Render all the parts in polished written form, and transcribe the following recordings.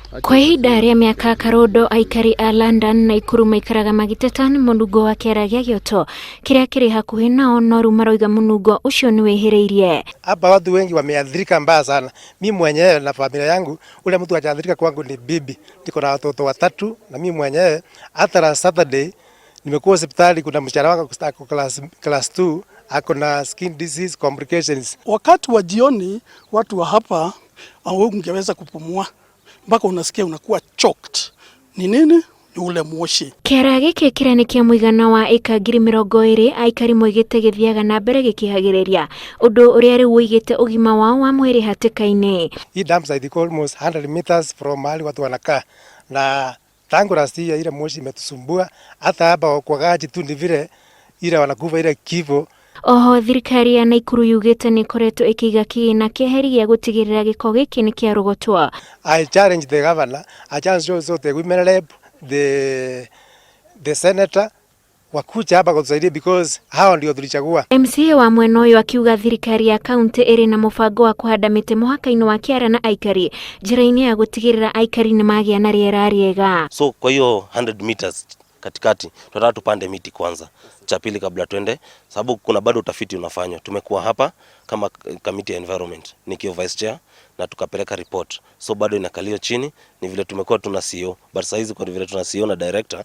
Kwa ihinda rĩa mĩaka karondo aikari a London na Ikuru maikaraga magiteta nĩ mũnungo wa kĩara gĩa Gĩoto kĩrĩa kĩrĩ hakuhĩ nao, no rĩu marauga mũnungo ũcio nĩ wĩhĩrĩirie. Hapa watu wengi wameathirika mbaya sana. Mimi mwenyewe na familia yangu, ule mtu ameathirika kwangu ni bibi. Niko na watoto watatu na mimi mwenyewe hata la Saturday nimekuwa hospitali. Kuna msichana wangu ako class 2 ako na skin disease complications. Wakati wa jioni watu wa hapa ungeweza kupumua mpaka unasikia unakuwa choked. Ni nini? Ni ule moshi. Kĩara gĩkĩ kĩrĩa nĩ kĩa mũigana wa eka 20,000 aikari moigĩte gĩthiaga na mbere gĩkĩhagĩrĩria ũndũ ũrĩa rĩu woigĩte ũgima wao wa mwĩrĩ hatĩka-inĩ. Hii dam site iko almost 100 meters from mahali watu wanakaa, na tangu last year ile moshi imetusumbua. Hata hapa kwa gaji tu ni vile ile wanakufa ile kifo. Oho thirikari ya Naikuru yugĩte nĩ ĩkoretwo ĩkĩiga kĩgĩna kĩeheri gĩa gũtigĩrĩra gĩko gĩkĩ nĩ kĩarogotwo. I challenge the governor, I challenge also the women rep, the senator wakuja hapa kutusaidia because hao ndio tulichagua. MCA wa mwena ũyũ akiuga thirikari ya kaunti ĩrĩ na mũbango wa kũhanda mĩtĩ mũhaka-inĩ wa Kĩara na aikari njĩra-inĩ ya gũtigĩrĩra aikari nĩ magĩa na rĩera rĩega. So kwa hiyo 100 meters katikati tunataka tupande miti kwanza, cha pili kabla twende, sababu kuna bado utafiti unafanywa. Tumekuwa hapa kama committee ya environment nikiwa vice chair na tukapeleka report, so bado inakalio chini. Ni vile tumekuwa tuna CEO, but saizi kwa vile tuna CEO na director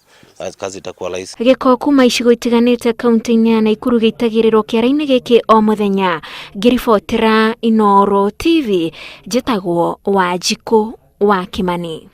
kazi itakuwa rahisi. Gĩko kuma icigo itiganĩte kaunti-inĩ ya Naikuru gĩitagĩrĩrwo kĩara-inĩ gĩkĩ o mũthenya. Ngĩribotera Inooro TV, njĩtagwo Wanjikũ wa Kimani.